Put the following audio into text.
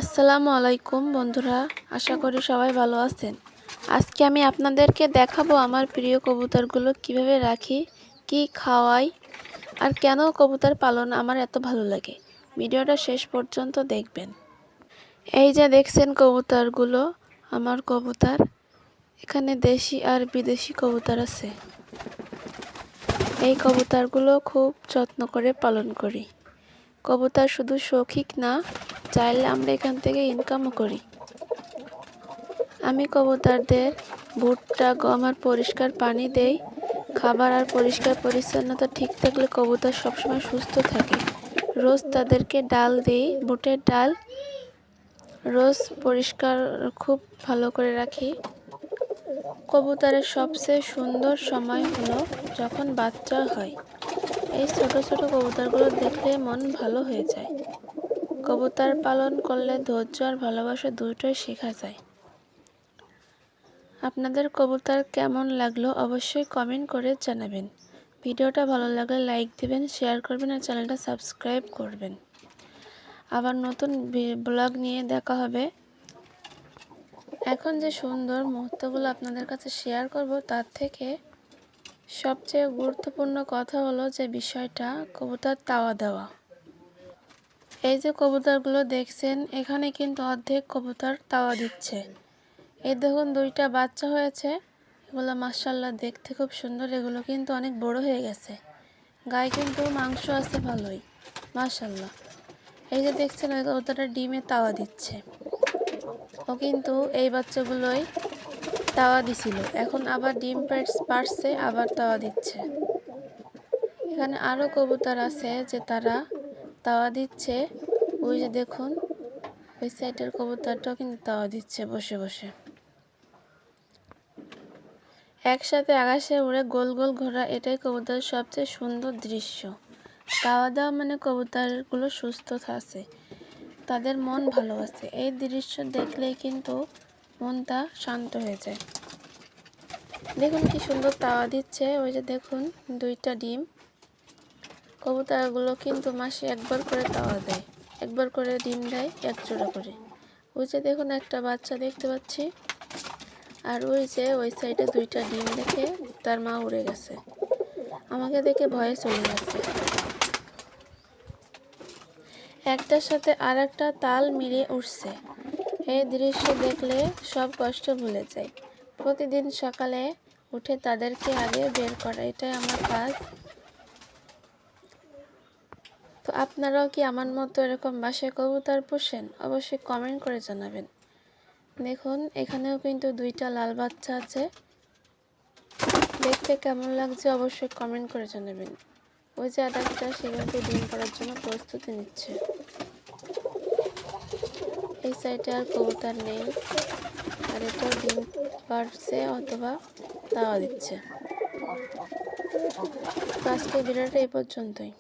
আসসালামু আলাইকুম বন্ধুরা, আশা করি সবাই ভালো আছেন। আজকে আমি আপনাদেরকে দেখাবো আমার প্রিয় কবুতরগুলো কিভাবে রাখি, কি খাওয়াই আর কেন কবুতর পালন আমার এত ভালো লাগে। ভিডিওটা শেষ পর্যন্ত দেখবেন। এই যে দেখছেন কবুতরগুলো, আমার কবুতর। এখানে দেশি আর বিদেশি কবুতর আছে। এই কবুতরগুলো খুব যত্ন করে পালন করি। কবুতর শুধু শৌখিক না, চাইলে আমরা এখান থেকে ইনকামও করি। আমি কবুতরদের ভুট্টা, গম আর পরিষ্কার পানি দেই। খাবার আর পরিষ্কার পরিচ্ছন্নতা ঠিক থাকলে কবুতর সবসময় সুস্থ থাকে। রোজ তাদেরকে ডাল দিই, বুটের ডাল। রোজ পরিষ্কার খুব ভালো করে রাখি। কবুতরের সবচেয়ে সুন্দর সময় হলো যখন বাচ্চা হয়। এই ছোট ছোট কবুতরগুলো দেখলে মন ভালো হয়ে যায়। কবুতর পালন করলে ধৈর্য আর ভালোবাসা দুটোই শেখা যায়। আপনাদের কবুতর কেমন লাগলো অবশ্যই কমেন্ট করে জানাবেন। ভিডিওটা ভালো লাগলে লাইক দিবেন, শেয়ার করবেন আর চ্যানেলটা সাবস্ক্রাইব করবেন। আবার নতুন ব্লগ নিয়ে দেখা হবে। এখন যে সুন্দর মুহূর্তগুলো আপনাদের কাছে শেয়ার করব, তার থেকে সবচেয়ে গুরুত্বপূর্ণ কথা হলো যে বিষয়টা কবুতর তাওয়া দেওয়া। এই যে কবুতরগুলো দেখছেন, এখানে কিন্তু অর্ধেক কবুতর তাওয়া দিচ্ছে। এই দেখুন দুইটা বাচ্চা হয়েছে। এগুলো মাশাআল্লাহ দেখতে খুব সুন্দর। এগুলো কিন্তু অনেক বড় হয়ে গেছে। গায়ে কিন্তু মাংস আছে ভালোই, মাশাআল্লাহ। এই যে দেখছেন ওই কবুতরটা ডিমে তাওয়া দিচ্ছে। ও কিন্তু এই বাচ্চাগুলোই তাওয়া দিছিল, এখন আবার ডিম পারছে, আবার তাওয়া দিচ্ছে। এখানে আরও কবুতর আছে যে তারা তাওয়া দিচ্ছে। ওই যে দেখুন ওই সাইডের কবুতরটাও কিন্তু তাওয়া দিচ্ছে বসে বসে। একসাথে আকাশে উড়ে গোল গোল ঘোরা, এটাই কবুতরের সবচেয়ে সুন্দর দৃশ্য। তাওয়া দেওয়া মানে কবুতরগুলো সুস্থ আছে, তাদের মন ভালো আছে। এই দৃশ্য দেখলেই কিন্তু মনটা শান্ত হয়ে যায়। দেখুন কি সুন্দর তাওয়া দিচ্ছে। ওই যে দেখুন দুইটা ডিম। কবুতরগুলো কিন্তু মাসে একবার করে তাওয়া দেয়, একবার করে ডিম দেয়, এক জোড়া করে। ওই যে দেখুন একটা বাচ্চা দেখতে পাচ্ছি। আর ওই যে ওই সাইডে দুইটা ডিম দেখে তার মা উড়ে গেছে, আমাকে দেখে ভয়ে চলে গেছে। একটার সাথে আর একটা তাল মিলিয়ে উঠছে। এই দৃশ্য দেখলে সব কষ্ট ভুলে যায়। প্রতিদিন সকালে উঠে তাদেরকে আগে বের করা, এটাই আমার কাজ। তো আপনারাও কি আমার মতো এরকম বাসায় কবুতর পোষেন? অবশ্যই কমেন্ট করে জানাবেন। দেখুন এখানেও কিন্তু দুইটা লাল বাচ্চা আছে। দেখতে কেমন লাগছে অবশ্যই কমেন্ট করে জানাবেন। ওই যে আরেকটা, সে কিন্তু ডিম পাড়ার জন্য প্রস্তুতি নিচ্ছে। এই সাইডে আর কবুতর নেই, আর এটাও ডিম পাড়ছে অথবা তাওয়া দিচ্ছে। তো আজকে ভিডিওটা এই পর্যন্তই।